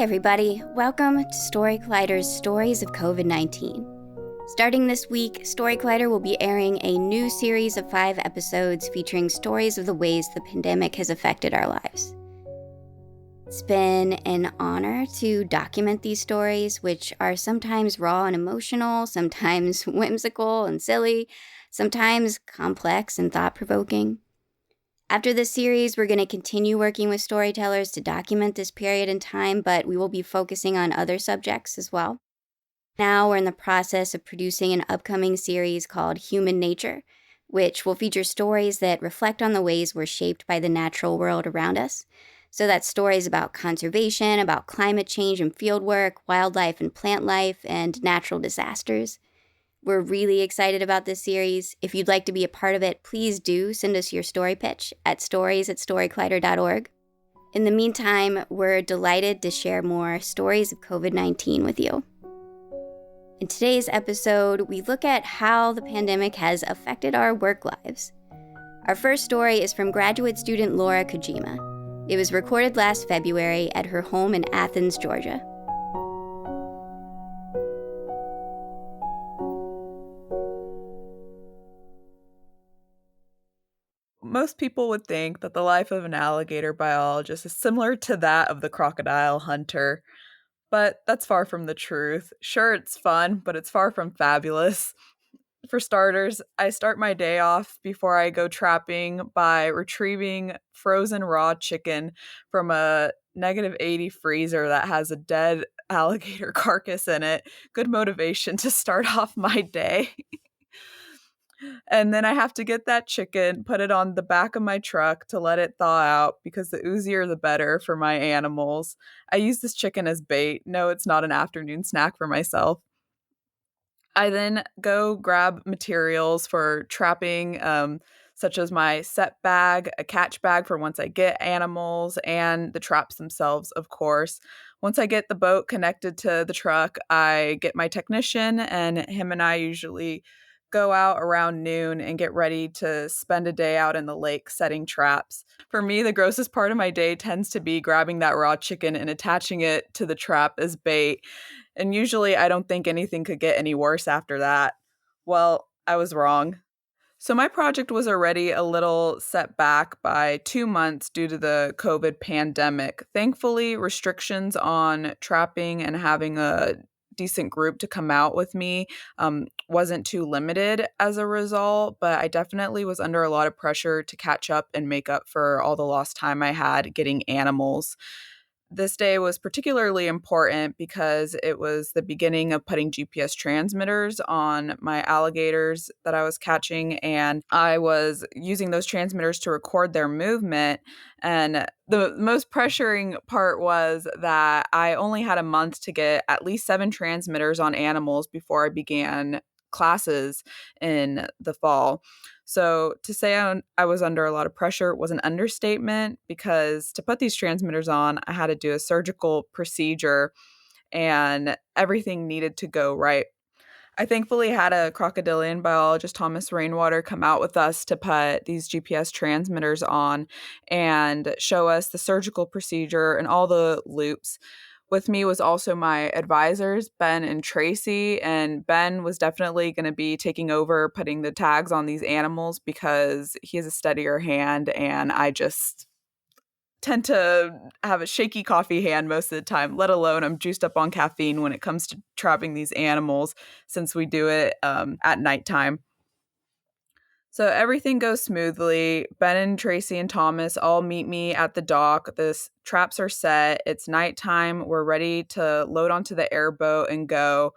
everybody. Welcome to Story Collider's Stories of COVID-19. Starting this week, Story Collider will be airing a new series of 5 episodes featuring stories of the ways the pandemic has affected our lives. It's been an honor to document these stories, which are sometimes raw and emotional, sometimes whimsical and silly, sometimes complex and thought-provoking. After this series, we're going to continue working with storytellers to document this period in time, but we will be focusing on other subjects as well. Now we're in the process of producing an upcoming series called Human Nature, which will feature stories that reflect on the ways we're shaped by the natural world around us. So that's stories about conservation, about climate change and fieldwork, wildlife and plant life, and natural disasters. We're really excited about this series. If you'd like to be a part of it, please do send us your story pitch at stories@storycollider.org. In the meantime, we're delighted to share more stories of COVID-19 with you. In today's episode, we look at how the pandemic has affected our work lives. Our first story is from graduate student Laura Kojima. It was recorded last February at her home in Athens, Georgia. Most people would think that the life of an alligator biologist is similar to that of the crocodile hunter, but that's far from the truth. Sure, it's fun, but it's far from fabulous. For starters, I start my day off before I go trapping by retrieving frozen raw chicken from a -80 freezer that has a dead alligator carcass in it. Good motivation to start off my day. And then I have to get that chicken, put it on the back of my truck to let it thaw out because the oozier the better for my animals. I use this chicken as bait. No, it's not an afternoon snack for myself. I then go grab materials for trapping, such as my set bag, a catch bag for once I get animals, and the traps themselves, of course. Once I get the boat connected to the truck, I get my technician, and him and I usually go out around noon and get ready to spend a day out in the lake setting traps. For me, the grossest part of my day tends to be grabbing that raw chicken and attaching it to the trap as bait. And usually I don't think anything could get any worse after that. Well, I was wrong. So my project was already a little set back by 2 months due to the COVID pandemic. Thankfully, restrictions on trapping and having a decent group to come out with me wasn't too limited as a result, but I definitely was under a lot of pressure to catch up and make up for all the lost time I had getting animals. This day was particularly important because it was the beginning of putting GPS transmitters on my alligators that I was catching, and I was using those transmitters to record their movement. And the most pressuring part was that I only had a month to get at least 7 transmitters on animals before I began classes in the fall. So to say I was under a lot of pressure was an understatement because to put these transmitters on, I had to do a surgical procedure and everything needed to go right. I thankfully had a crocodilian biologist, Thomas Rainwater, come out with us to put these GPS transmitters on and show us the surgical procedure and all the loops. With me was also my advisors, Ben and Tracy, and Ben was definitely going to be taking over putting the tags on these animals because he has a steadier hand and I just tend to have a shaky coffee hand most of the time, let alone I'm juiced up on caffeine when it comes to trapping these animals since we do it at nighttime. So everything goes smoothly. Ben and Tracy and Thomas all meet me at the dock. The traps are set. It's nighttime. We're ready to load onto the airboat and go.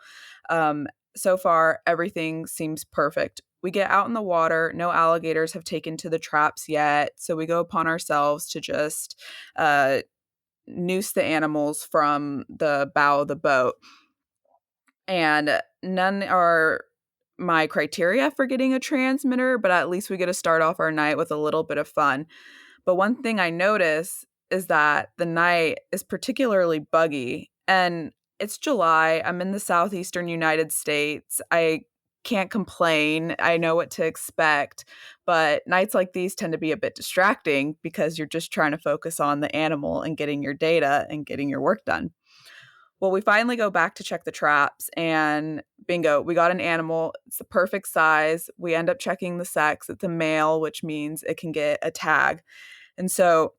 So far, everything seems perfect. We get out in the water. No alligators have taken to the traps yet. So we go upon ourselves to just noose the animals from the bow of the boat. And none are my criteria for getting a transmitter, but at least we get to start off our night with a little bit of fun. But one thing I notice is that the night is particularly buggy, and it's July. I'm in the southeastern United States. I can't complain. I know what to expect, but nights like these tend to be a bit distracting because you're just trying to focus on the animal and getting your data and getting your work done. Well, we finally go back to check the traps, and bingo, we got an animal. It's the perfect size. We end up checking the sex. It's a male, which means it can get a tag. And so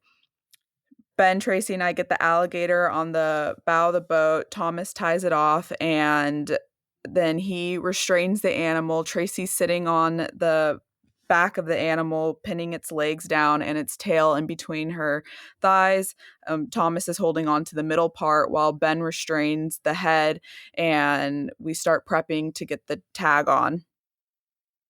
Ben, Tracy, and I get the alligator on the bow of the boat. Thomas ties it off, and then he restrains the animal. Tracy's sitting on the back of the animal, pinning its legs down and its tail in between her thighs. Thomas is holding on to the middle part while Ben restrains the head, and we start prepping to get the tag on.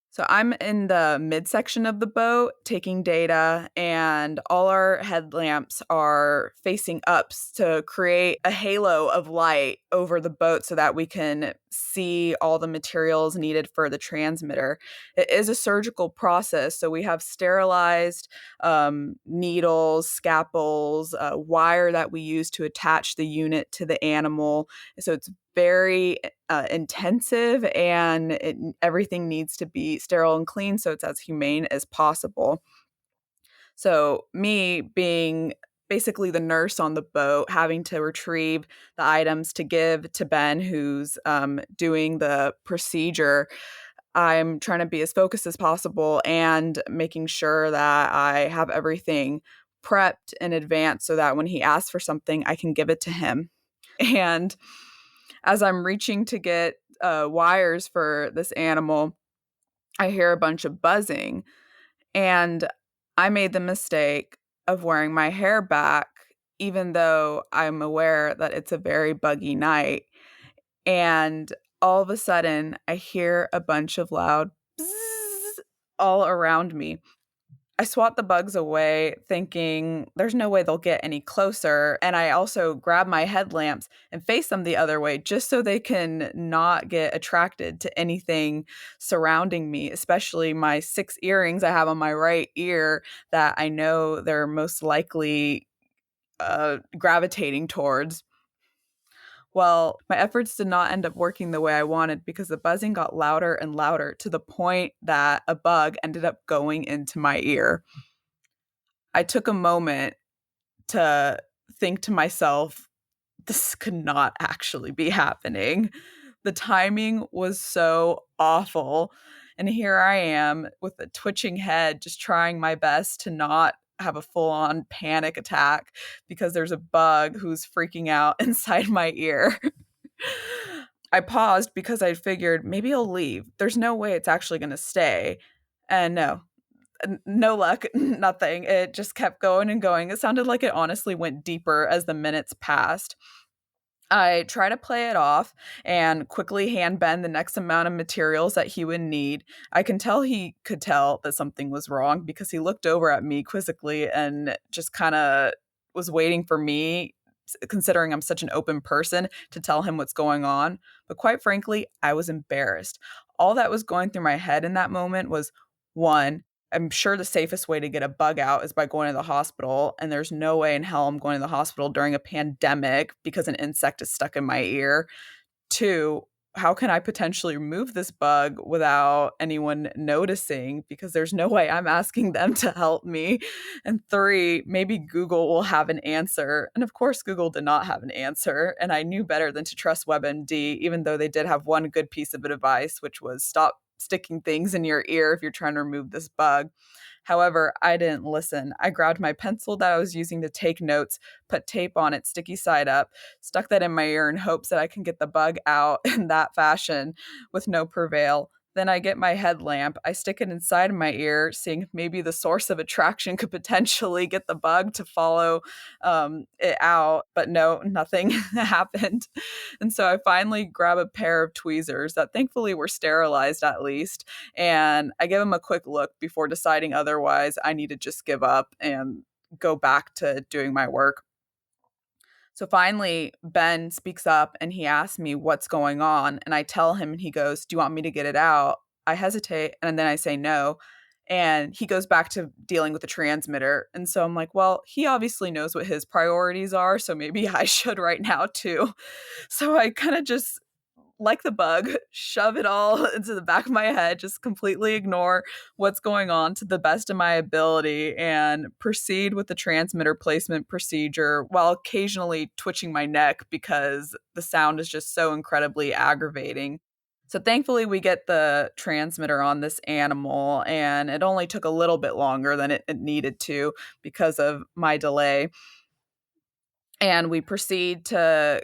So I'm in the midsection of the boat taking data, and all our headlamps are facing up to create a halo of light over the boat so that we can see all the materials needed for the transmitter. It is a surgical process, so we have sterilized needles, scalpels, wire that we use to attach the unit to the animal. So it's very intensive, and everything needs to be sterile and clean so it's as humane as possible. So me being basically the nurse on the boat, having to retrieve the items to give to Ben, who's doing the procedure, I'm trying to be as focused as possible and making sure that I have everything prepped in advance so that when he asks for something, I can give it to him. And as I'm reaching to get wires for this animal, I hear a bunch of buzzing. And I made the mistake of wearing my hair back, even though I'm aware that it's a very buggy night. And all of a sudden, I hear a bunch of loud bzzz all around me. I swat the bugs away, thinking there's no way they'll get any closer. And I also grab my headlamps and face them the other way just so they can not get attracted to anything surrounding me, especially my 6 earrings I have on my right ear that I know they're most likely gravitating towards. Well, my efforts did not end up working the way I wanted because the buzzing got louder and louder to the point that a bug ended up going into my ear. I took a moment to think to myself, this could not actually be happening. The timing was so awful. And here I am with a twitching head, just trying my best to not have a full on panic attack because there's a bug who's freaking out inside my ear. I paused because I figured maybe he'll leave. There's no way it's actually going to stay. And no, no luck, nothing. It just kept going and going. It sounded like it honestly went deeper as the minutes passed. I try to play it off and quickly hand Ben the next amount of materials that he would need. I can tell he could tell that something was wrong because he looked over at me quizzically and just kind of was waiting for me, considering I'm such an open person, to tell him what's going on. But quite frankly, I was embarrassed. All that was going through my head in that moment was, one, I'm sure the safest way to get a bug out is by going to the hospital, and there's no way in hell I'm going to the hospital during a pandemic because an insect is stuck in my ear. Two, how can I potentially remove this bug without anyone noticing? Because there's no way I'm asking them to help me. And three, maybe Google will have an answer. And of course, Google did not have an answer. And I knew better than to trust WebMD, even though they did have one good piece of advice, which was stop sticking things in your ear if you're trying to remove this bug. However, I didn't listen. I grabbed my pencil that I was using to take notes, put tape on it, sticky side up, stuck that in my ear in hopes that I can get the bug out in that fashion with no prevail. Then I get my headlamp, I stick it inside my ear, seeing if maybe the source of attraction could potentially get the bug to follow it out. But no, nothing happened. And so I finally grab a pair of tweezers that thankfully were sterilized at least. And I give them a quick look before deciding otherwise I need to just give up and go back to doing my work. So finally, Ben speaks up and he asks me what's going on. And I tell him, and he goes, "Do you want me to get it out?" I hesitate, and then I say no. And he goes back to dealing with the transmitter. And so I'm like, well, he obviously knows what his priorities are. So maybe I should right now too. So I kind of just like the bug, shove it all into the back of my head, just completely ignore what's going on to the best of my ability and proceed with the transmitter placement procedure while occasionally twitching my neck because the sound is just so incredibly aggravating. So thankfully, we get the transmitter on this animal, and it only took a little bit longer than it needed to because of my delay. And we proceed to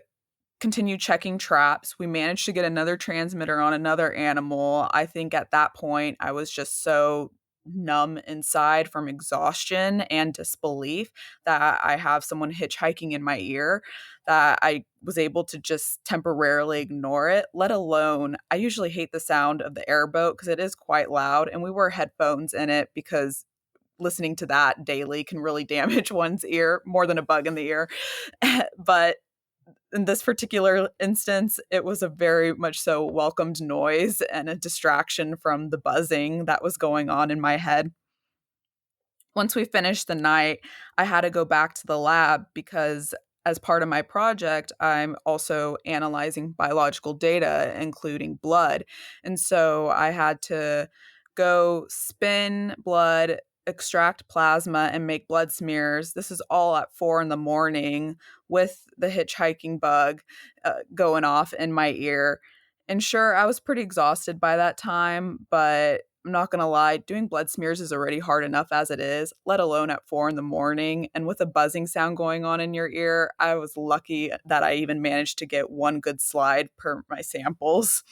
continue checking traps. We managed to get another transmitter on another animal. I think at that point, I was just so numb inside from exhaustion and disbelief that I have someone hitchhiking in my ear that I was able to just temporarily ignore it, let alone I usually hate the sound of the airboat because it is quite loud, and we wear headphones in it because listening to that daily can really damage one's ear more than a bug in the ear. But in this particular instance, it was a very much so welcomed noise and a distraction from the buzzing that was going on in my head. Once we finished the night, I had to go back to the lab because as part of my project, I'm also analyzing biological data, including blood. And so I had to go spin blood, extract plasma, and make blood smears. This is all at 4 in the morning with the hitchhiking bug going off in my ear. And sure, I was pretty exhausted by that time, but I'm not gonna lie, doing blood smears is already hard enough as it is, let alone at 4 in the morning. And with a buzzing sound going on in your ear, I was lucky that I even managed to get one good slide per my samples.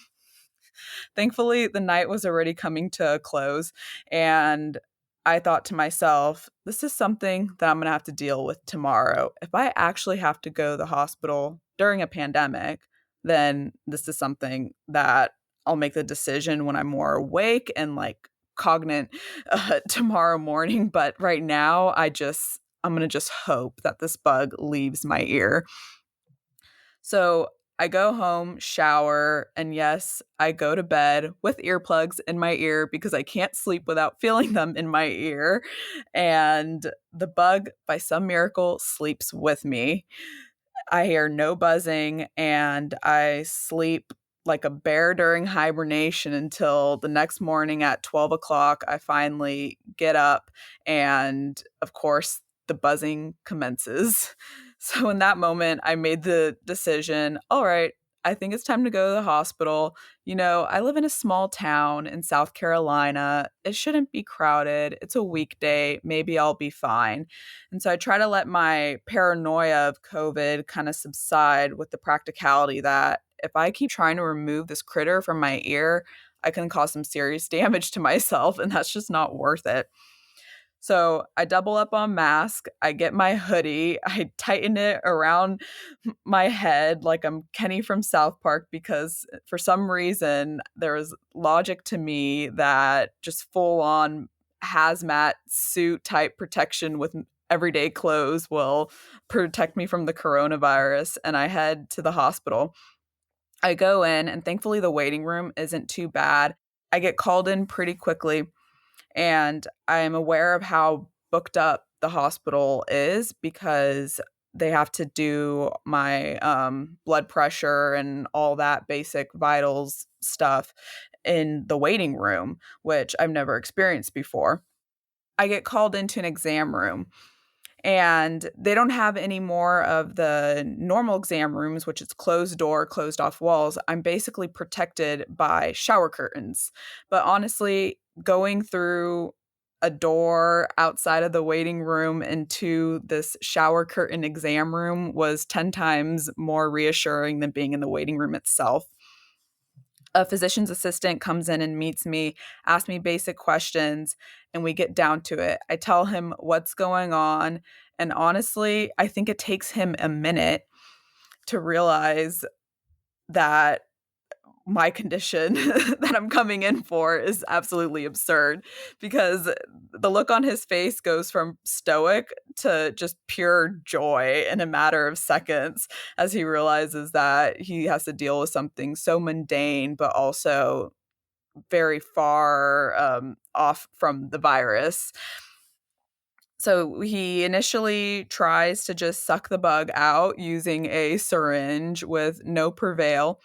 Thankfully, the night was already coming to a close, and I thought to myself, this is something that I'm going to have to deal with tomorrow. If I actually have to go to the hospital during a pandemic, then this is something that I'll make the decision when I'm more awake and like cognate tomorrow morning. But right now, I'm going to just hope that this bug leaves my ear. So I go home, shower, and yes, I go to bed with earplugs in my ear because I can't sleep without feeling them in my ear. And the bug, by some miracle, sleeps with me. I hear no buzzing and I sleep like a bear during hibernation until the next morning at 12 o'clock. I finally get up, and of course, the buzzing commences. So, in that moment, I made the decision, all right, I think it's time to go to the hospital. I live in a small town in South Carolina. It shouldn't be crowded. It's a weekday. Maybe I'll be fine. And so I try to let my paranoia of COVID kind of subside with the practicality that if I keep trying to remove this critter from my ear, I can cause some serious damage to myself, and that's just not worth it. So I double up on mask. I get my hoodie. I tighten it around my head like I'm Kenny from South Park because for some reason there was logic to me that just full on hazmat suit type protection with everyday clothes will protect me from the coronavirus. And I head to the hospital. I go in, and thankfully the waiting room isn't too bad. I get called in pretty quickly, and I am aware of how booked up the hospital is because they have to do my blood pressure and all that basic vitals stuff in the waiting room, which I've never experienced before. I get called into an exam room, and they don't have any more of the normal exam rooms, which is closed door, closed off walls. I'm basically protected by shower curtains. But honestly, going through a door outside of the waiting room into this shower curtain exam room was 10 times more reassuring than being in the waiting room itself. A physician's assistant comes in and meets me, asks me basic questions, and we get down to it. I tell him what's going on, and honestly, I think it takes him a minute to realize that my condition that I'm coming in for is absolutely absurd because the look on his face goes from stoic to just pure joy in a matter of seconds as he realizes that he has to deal with something so mundane but also very far off from the virus. So he initially tries to just suck the bug out using a syringe with no prevail.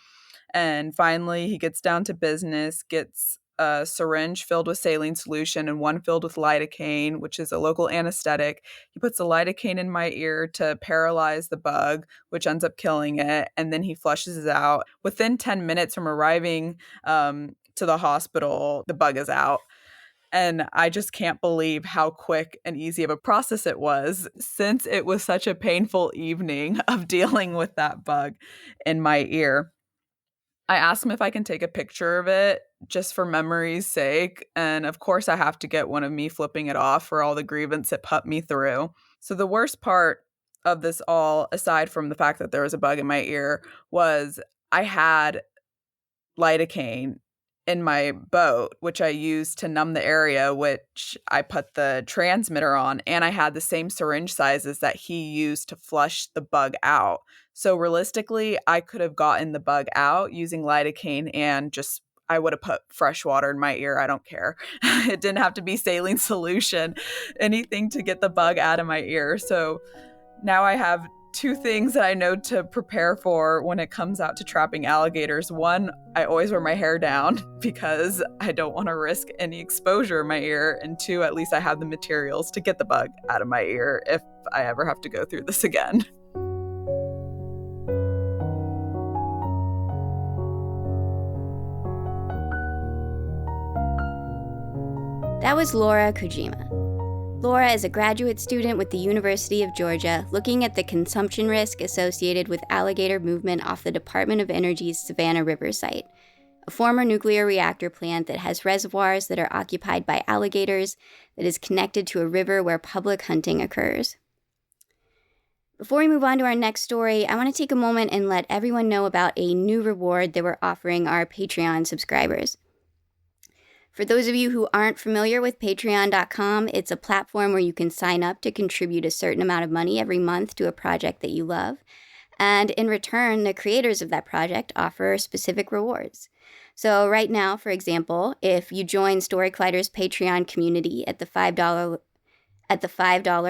And finally, he gets down to business, gets a syringe filled with saline solution and one filled with lidocaine, which is a local anesthetic. He puts the lidocaine in my ear to paralyze the bug, which ends up killing it. And then he flushes it out. Within 10 minutes from arriving to the hospital, the bug is out. And I just can't believe how quick and easy of a process it was, since it was such a painful evening of dealing with that bug in my ear. I asked him if I can take a picture of it just for memory's sake. And of course, I have to get one of me flipping it off for all the grievance it put me through. So, the worst part of this all, aside from the fact that there was a bug in my ear, was I had lidocaine in my boat, which I used to numb the area, which I put the transmitter on, and I had the same syringe sizes that he used to flush the bug out. So realistically, I could have gotten the bug out using lidocaine and just I would have put fresh water in my ear. I don't care. It didn't have to be saline solution, anything to get the bug out of my ear. So now I have two things that I know to prepare for when it comes out to trapping alligators. One, I always wear my hair down because I don't want to risk any exposure in my ear. And two, at least I have the materials to get the bug out of my ear if I ever have to go through this again. That was Laura Kojima. Laura is a graduate student with the University of Georgia looking at the consumption risk associated with alligator movement off the Department of Energy's Savannah River site, a former nuclear reactor plant that has reservoirs that are occupied by alligators that is connected to a river where public hunting occurs. Before we move on to our next story, I want to take a moment and let everyone know about a new reward that we're offering our Patreon subscribers. For those of you who aren't familiar with patreon.com, it's a platform where you can sign up to contribute a certain amount of money every month to a project that you love. And in return, the creators of that project offer specific rewards. So right now, for example, if you join Story Collider's Patreon community at the $5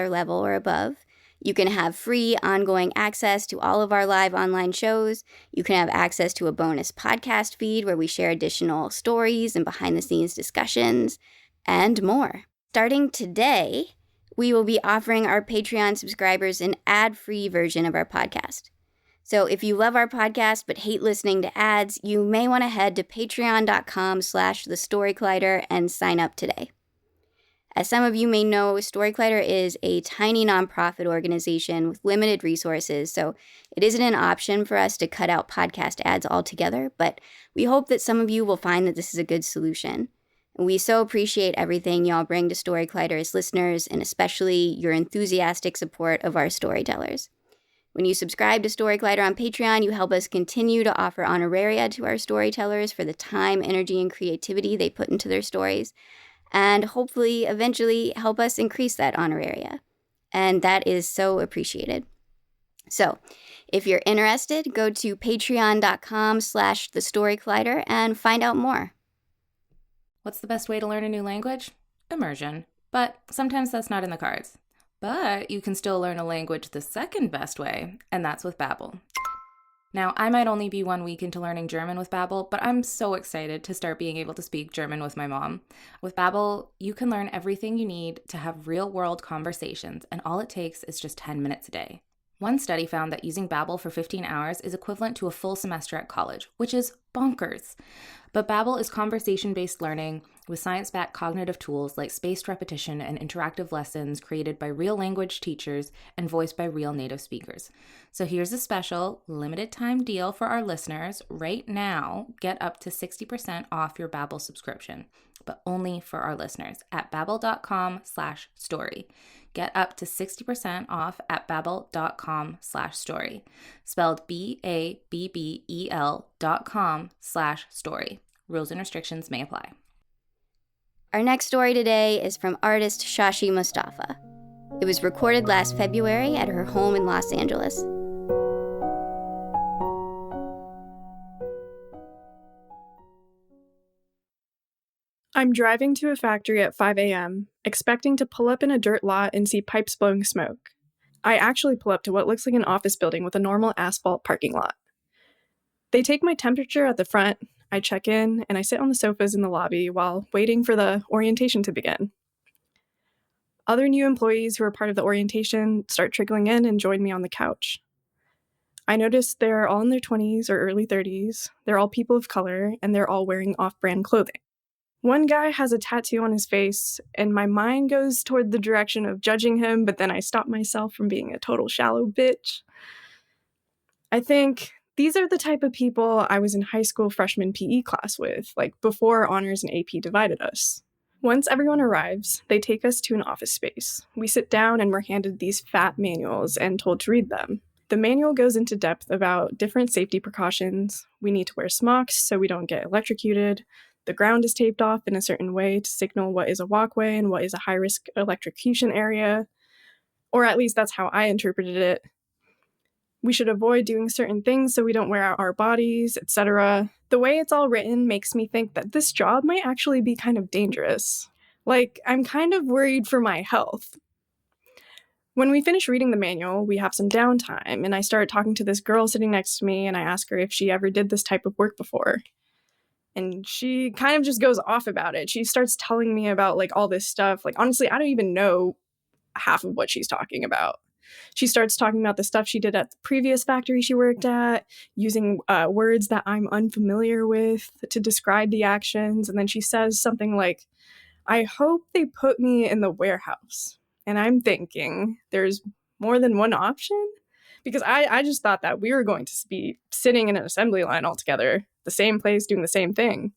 level or above, you can have free ongoing access to all of our live online shows. You can have access to a bonus podcast feed where we share additional stories and behind-the-scenes discussions, and more. Starting today, we will be offering our Patreon subscribers an ad-free version of our podcast. So if you love our podcast but hate listening to ads, you may want to head to patreon.com/thestorycollider and sign up today. As some of you may know, Story Collider is a tiny nonprofit organization with limited resources, so it isn't an option for us to cut out podcast ads altogether, but we hope that some of you will find that this is a good solution. And we so appreciate everything y'all bring to Story Collider as listeners, and especially your enthusiastic support of our storytellers. When you subscribe to Story Collider on Patreon, you help us continue to offer honoraria to our storytellers for the time, energy, and creativity they put into their stories, and hopefully eventually help us increase that honoraria. And that is so appreciated. So if you're interested, go to patreon.com/thestorycollider and find out more. What's the best way to learn a new language? Immersion. But sometimes that's not in the cards. But you can still learn a language the second best way, and that's with Babbel. Now, I might only be 1 week into learning German with Babbel, but I'm so excited to start being able to speak German with my mom. With Babbel, you can learn everything you need to have real-world conversations, and all it takes is just 10 minutes a day. One study found that using Babbel for 15 hours is equivalent to a full semester at college, which is bonkers. But Babbel is conversation-based learning with science-backed cognitive tools like spaced repetition and interactive lessons created by real language teachers and voiced by real native speakers. So here's a special limited-time deal for our listeners. Right now, get up to 60% off your Babbel subscription, but only for our listeners at babbel.com/story. Get up to 60% off at babbel.com/story. Spelled BABBEL.com/story. Rules and restrictions may apply. Our next story today is from artist Shashi Mustafa. It was recorded last February at her home in Los Angeles. I'm driving to a factory at 5 a.m., expecting to pull up in a dirt lot and see pipes blowing smoke. I actually pull up to what looks like an office building with a normal asphalt parking lot. They take my temperature at the front, I check in, and I sit on the sofas in the lobby while waiting for the orientation to begin. Other new employees who are part of the orientation start trickling in and join me on the couch. I notice they're all in their 20s or early 30s, they're all people of color, and they're all wearing off-brand clothing. One guy has a tattoo on his face, and my mind goes toward the direction of judging him, but then I stop myself from being a total shallow bitch. I think these are the type of people I was in high school freshman PE class with, like before honors and AP divided us. Once everyone arrives, they take us to an office space. We sit down and we're handed these fat manuals and told to read them. The manual goes into depth about different safety precautions. We need to wear smocks so we don't get electrocuted. The ground is taped off in a certain way to signal what is a walkway and what is a high-risk electrocution area. Or at least that's how I interpreted it. We should avoid doing certain things so we don't wear out our bodies, etc. The way it's all written makes me think that this job might actually be kind of dangerous. Like, I'm kind of worried for my health. When we finish reading the manual, we have some downtime, and I start talking to this girl sitting next to me, and I ask her if she ever did this type of work before. And she kind of just goes off about it. She starts telling me about, like, all this stuff. Like, honestly, I don't even know half of what she's talking about. She starts talking about the stuff she did at the previous factory she worked at, using words that I'm unfamiliar with to describe the actions. And then she says something like, I hope they put me in the warehouse. And I'm thinking, there's more than one option? Because I just thought that we were going to be sitting in an assembly line all together, the same place, doing the same thing.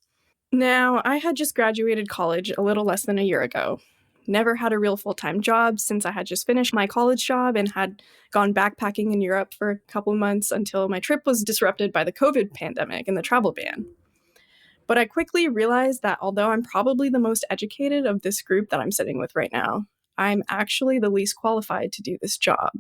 Now, I had just graduated college a little less than a year ago. Never had a real full-time job since I had just finished my college job and had gone backpacking in Europe for a couple of months until my trip was disrupted by the COVID pandemic and the travel ban. But I quickly realized that although I'm probably the most educated of this group that I'm sitting with right now, I'm actually the least qualified to do this job.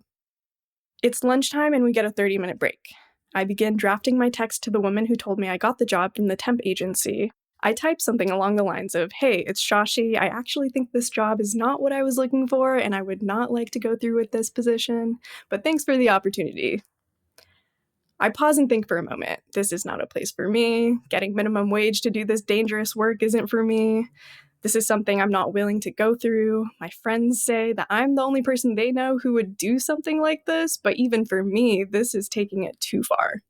It's lunchtime and we get a 30-minute break. I begin drafting my text to the woman who told me I got the job from the temp agency. I type something along the lines of, hey, it's Shashi. I actually think this job is not what I was looking for, and I would not like to go through with this position, but thanks for the opportunity. I pause and think for a moment. This is not a place for me. Getting minimum wage to do this dangerous work isn't for me. This is something I'm not willing to go through. My friends say that I'm the only person they know who would do something like this, but even for me, this is taking it too far.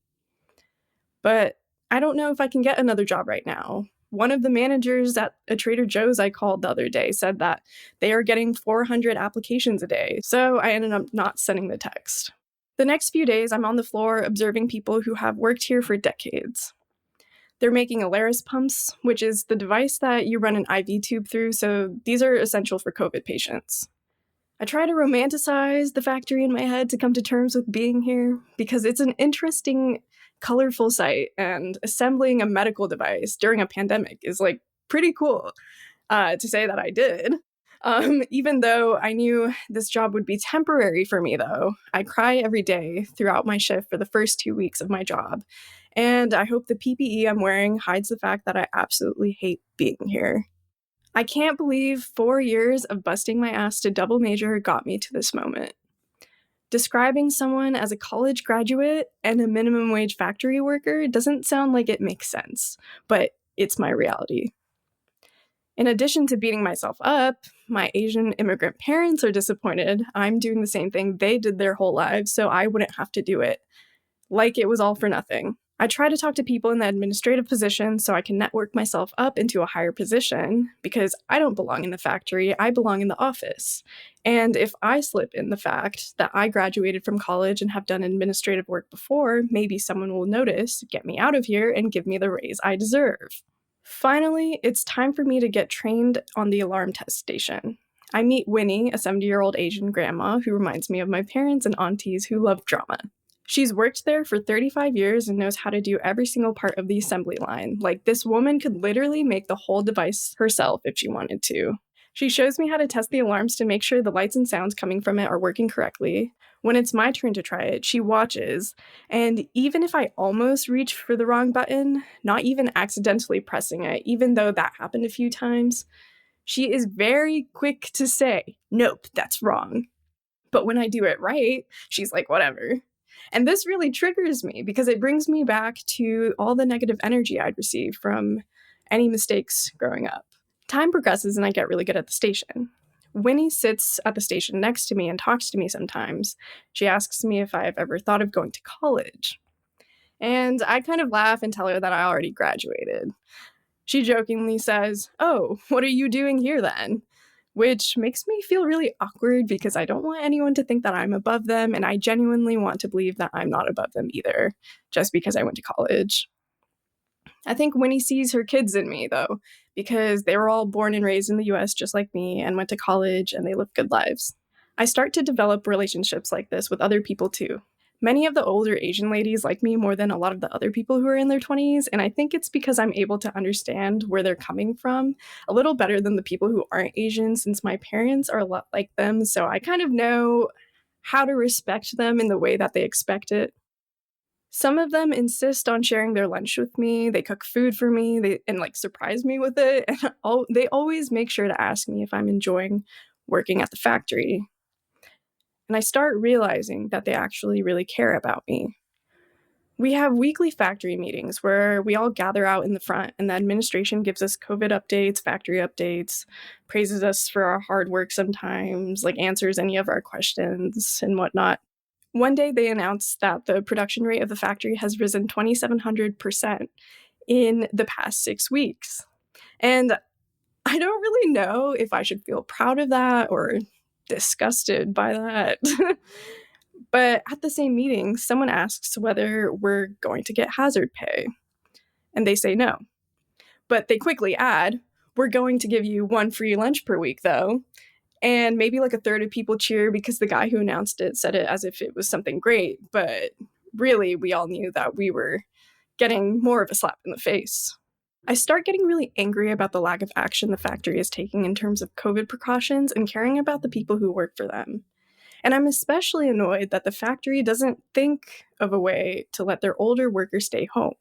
But I don't know if I can get another job right now. One of the managers at a Trader Joe's I called the other day said that they are getting 400 applications a day, so I ended up not sending the text. The next few days, I'm on the floor observing people who have worked here for decades. They're making Alaris pumps, which is the device that you run an IV tube through, so these are essential for COVID patients. I try to romanticize the factory in my head to come to terms with being here, because it's an interesting, colorful sight, and assembling a medical device during a pandemic is, like, pretty cool, to say that I did. Even though I knew this job would be temporary for me, though, I cry every day throughout my shift for the first 2 weeks of my job, and I hope the PPE I'm wearing hides the fact that I absolutely hate being here. I can't believe 4 years of busting my ass to double major got me to this moment. Describing someone as a college graduate and a minimum wage factory worker doesn't sound like it makes sense, but it's my reality. In addition to beating myself up, my Asian immigrant parents are disappointed I'm doing the same thing they did their whole lives, so I wouldn't have to do it. Like it was all for nothing. I try to talk to people in the administrative position so I can network myself up into a higher position, because I don't belong in the factory, I belong in the office. And if I slip in the fact that I graduated from college and have done administrative work before, maybe someone will notice, get me out of here, and give me the raise I deserve. Finally, it's time for me to get trained on the alarm test station. I meet Winnie, a 70-year-old Asian grandma who reminds me of my parents and aunties who love drama. She's worked there for 35 years and knows how to do every single part of the assembly line. Like, this woman could literally make the whole device herself if she wanted to. She shows me how to test the alarms to make sure the lights and sounds coming from it are working correctly. When it's my turn to try it, she watches, and even if I almost reach for the wrong button, not even accidentally pressing it, even though that happened a few times, she is very quick to say, nope, that's wrong. But when I do it right, she's like, whatever. And this really triggers me because it brings me back to all the negative energy I'd received from any mistakes growing up. Time progresses and I get really good at the station. Winnie sits at the station next to me and talks to me sometimes. She asks me if I've ever thought of going to college. And I kind of laugh and tell her that I already graduated. She jokingly says, "Oh, what are you doing here then?" Which makes me feel really awkward because I don't want anyone to think that I'm above them, and I genuinely want to believe that I'm not above them either, just because I went to college. I think Winnie sees her kids in me, though, because they were all born and raised in the US just like me and went to college and they live good lives. I start to develop relationships like this with other people too. Many of the older Asian ladies like me more than a lot of the other people who are in their 20s, and I think it's because I'm able to understand where they're coming from a little better than the people who aren't Asian, since my parents are a lot like them, so I kind of know how to respect them in the way that they expect it. Some of them insist on sharing their lunch with me. They cook food for me and surprise me with it. And they always make sure to ask me if I'm enjoying working at the factory. And I start realizing that they actually really care about me. We have weekly factory meetings where we all gather out in the front and the administration gives us COVID updates, factory updates, praises us for our hard work sometimes, answers any of our questions and whatnot. One day they announced that the production rate of the factory has risen 2,700% in the past 6 weeks. And I don't really know if I should feel proud of that or disgusted by that. But at the same meeting, someone asks whether we're going to get hazard pay. And they say no. But they quickly add, "We're going to give you 1 free lunch per week, though." And maybe a third of people cheer because the guy who announced it said it as if it was something great. But really, we all knew that we were getting more of a slap in the face. I start getting really angry about the lack of action the factory is taking in terms of COVID precautions and caring about the people who work for them. And I'm especially annoyed that the factory doesn't think of a way to let their older workers stay home.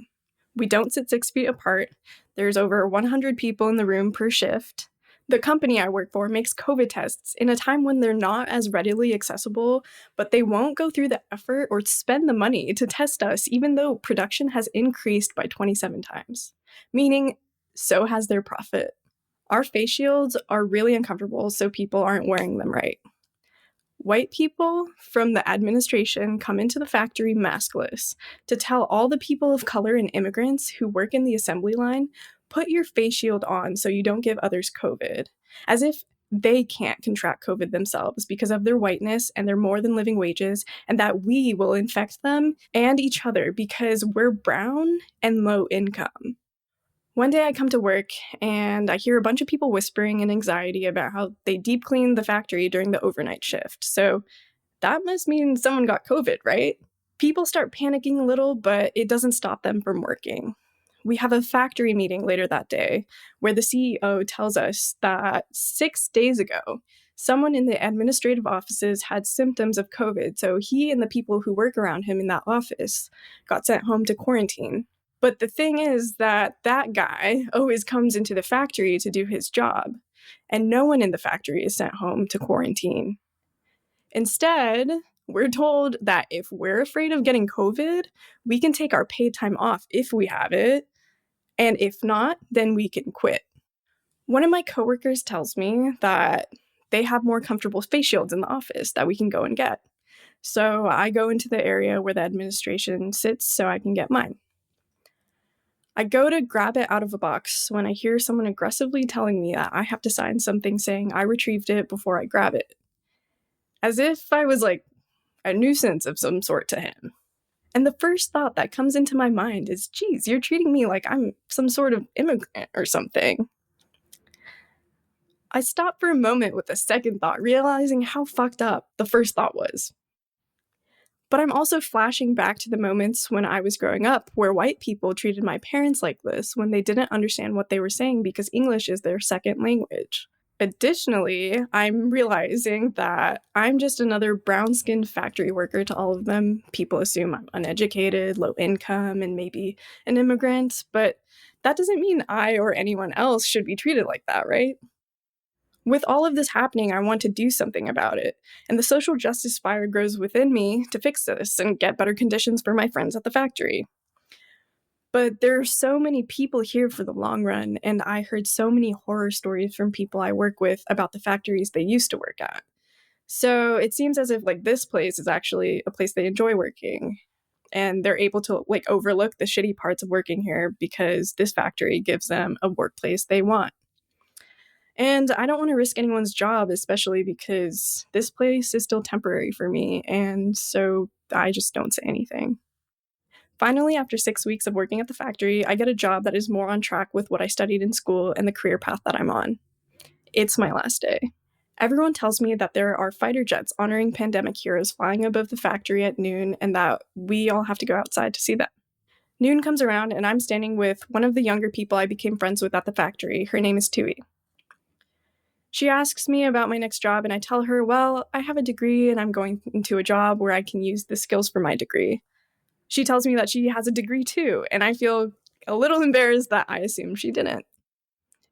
We don't sit 6 feet apart. There's over 100 people in the room per shift. The company I work for makes COVID tests in a time when they're not as readily accessible, but they won't go through the effort or spend the money to test us, even though production has increased by 27 times. Meaning, so has their profit. Our face shields are really uncomfortable, so people aren't wearing them right. White people from the administration come into the factory maskless to tell all the people of color and immigrants who work in the assembly line, "Put your face shield on so you don't give others COVID," as if they can't contract COVID themselves because of their whiteness and their more than living wages, and that we will infect them and each other because we're brown and low income. One day I come to work and I hear a bunch of people whispering in anxiety about how they deep cleaned the factory during the overnight shift. So that must mean someone got COVID, right? People start panicking a little, but it doesn't stop them from working. We have a factory meeting later that day where the CEO tells us that 6 days ago, someone in the administrative offices had symptoms of COVID, so he and the people who work around him in that office got sent home to quarantine. But the thing is that guy always comes into the factory to do his job, and no one in the factory is sent home to quarantine. Instead, we're told that if we're afraid of getting COVID, we can take our paid time off if we have it, and if not, then we can quit. One of my coworkers tells me that they have more comfortable face shields in the office that we can go and get. So I go into the area where the administration sits so I can get mine. I go to grab it out of a box when I hear someone aggressively telling me that I have to sign something saying I retrieved it before I grab it. As if I was a nuisance of some sort to him. And the first thought that comes into my mind is, geez, you're treating me like I'm some sort of immigrant or something. I stop for a moment with a second thought, realizing how fucked up the first thought was. But I'm also flashing back to the moments when I was growing up where white people treated my parents like this when they didn't understand what they were saying because English is their second language. Additionally, I'm realizing that I'm just another brown-skinned factory worker to all of them. People assume I'm uneducated, low income, and maybe an immigrant, but that doesn't mean I or anyone else should be treated like that, right? With all of this happening, I want to do something about it, and the social justice fire grows within me to fix this and get better conditions for my friends at the factory. But there are so many people here for the long run, and I heard so many horror stories from people I work with about the factories they used to work at. So it seems as if this place is actually a place they enjoy working, and they're able to overlook the shitty parts of working here because this factory gives them a workplace they want. And I don't want to risk anyone's job, especially because this place is still temporary for me, and so I just don't say anything. Finally, after 6 weeks of working at the factory, I get a job that is more on track with what I studied in school and the career path that I'm on. It's my last day. Everyone tells me that there are fighter jets honoring pandemic heroes flying above the factory at noon and that we all have to go outside to see them. Noon comes around and I'm standing with one of the younger people I became friends with at the factory. Her name is Tui. She asks me about my next job and I tell her, well, I have a degree and I'm going into a job where I can use the skills for my degree. She tells me that she has a degree too, and I feel a little embarrassed that I assumed she didn't.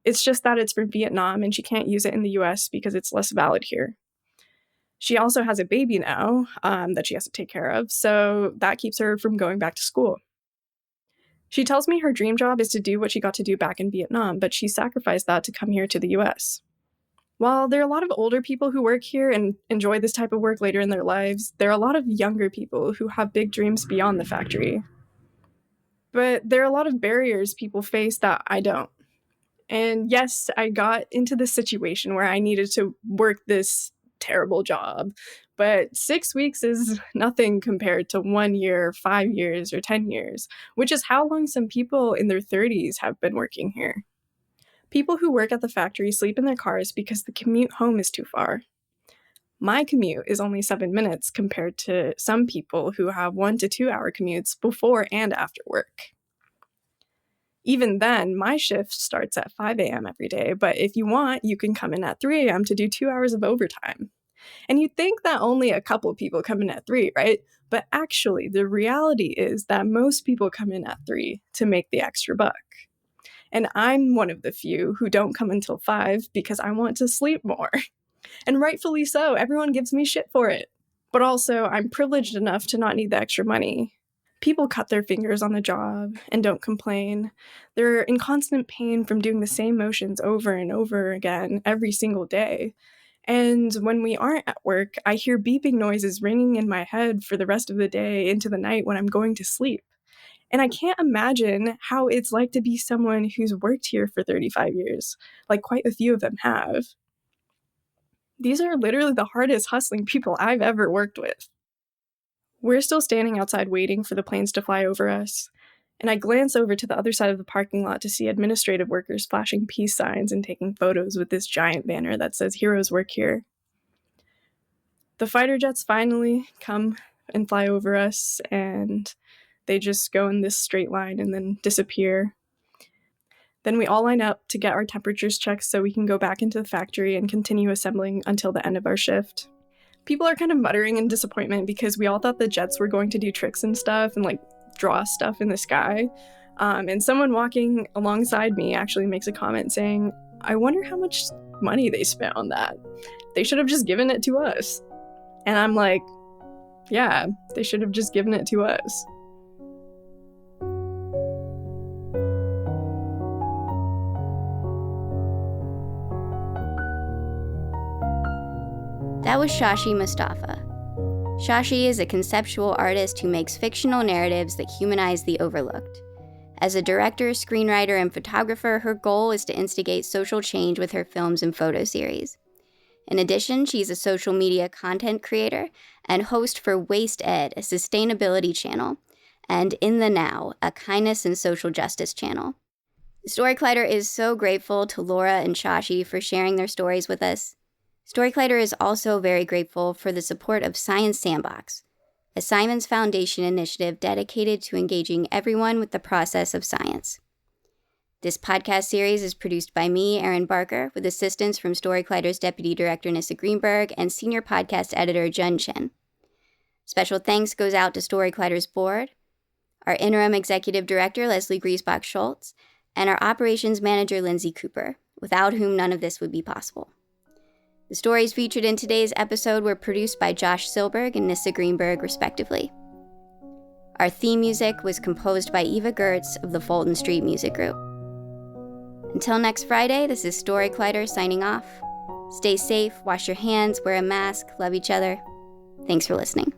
It's just that it's from Vietnam and she can't use it in the US because it's less valid here. She also has a baby now that she has to take care of, so that keeps her from going back to school. She tells me her dream job is to do what she got to do back in Vietnam, but she sacrificed that to come here to the US. While there are a lot of older people who work here and enjoy this type of work later in their lives, there are a lot of younger people who have big dreams beyond the factory. But there are a lot of barriers people face that I don't. And yes, I got into this situation where I needed to work this terrible job, but 6 weeks is nothing compared to 1 year, 5 years, or 10 years, which is how long some people in their 30s have been working here. People who work at the factory sleep in their cars because the commute home is too far. My commute is only 7 minutes compared to some people who have 1 to 2 hour commutes before and after work. Even then, my shift starts at 5 a.m. every day, but if you want, you can come in at 3 a.m. to do 2 hours of overtime. And you'd think that only a couple people come in at 3, right? But actually, the reality is that most people come in at 3 to make the extra buck. And I'm one of the few who don't come until 5 because I want to sleep more. And rightfully so, everyone gives me shit for it. But also, I'm privileged enough to not need the extra money. People cut their fingers on the job and don't complain. They're in constant pain from doing the same motions over and over again every single day. And when we aren't at work, I hear beeping noises ringing in my head for the rest of the day into the night when I'm going to sleep. And I can't imagine how it's like to be someone who's worked here for 35 years, like quite a few of them have. These are literally the hardest hustling people I've ever worked with. We're still standing outside waiting for the planes to fly over us, and I glance over to the other side of the parking lot to see administrative workers flashing peace signs and taking photos with this giant banner that says "Heroes Work Here." The fighter jets finally come and fly over us, and they just go in this straight line and then disappear. Then we all line up to get our temperatures checked so we can go back into the factory and continue assembling until the end of our shift. People are kind of muttering in disappointment because we all thought the jets were going to do tricks and stuff and draw stuff in the sky. And someone walking alongside me actually makes a comment saying, I wonder how much money they spent on that. They should have just given it to us. And I'm like, yeah, they should have just given it to us. That was Shashi Mustafa. Shashi is a conceptual artist who makes fictional narratives that humanize the overlooked. As a director, screenwriter, and photographer, her goal is to instigate social change with her films and photo series. In addition, she's a social media content creator and host for Waste Ed, a sustainability channel, and In the Now, a kindness and social justice channel. Story Collider is so grateful to Laura and Shashi for sharing their stories with us. Story Collider is also very grateful for the support of Science Sandbox, a Simons Foundation initiative dedicated to engaging everyone with the process of science. This podcast series is produced by me, Erin Barker, with assistance from Story Collider's Deputy Director Nissa Greenberg and Senior Podcast Editor Jun Chen. Special thanks goes out to Story Collider's board, our Interim Executive Director Leslie Griesbach-Schultz, and our Operations Manager Lindsay Cooper, without whom none of this would be possible. The stories featured in today's episode were produced by Josh Silberg and Nissa Greenberg, respectively. Our theme music was composed by Eva Gertz of the Fulton Street Music Group. Until next Friday, this is Story Collider signing off. Stay safe, wash your hands, wear a mask, love each other. Thanks for listening.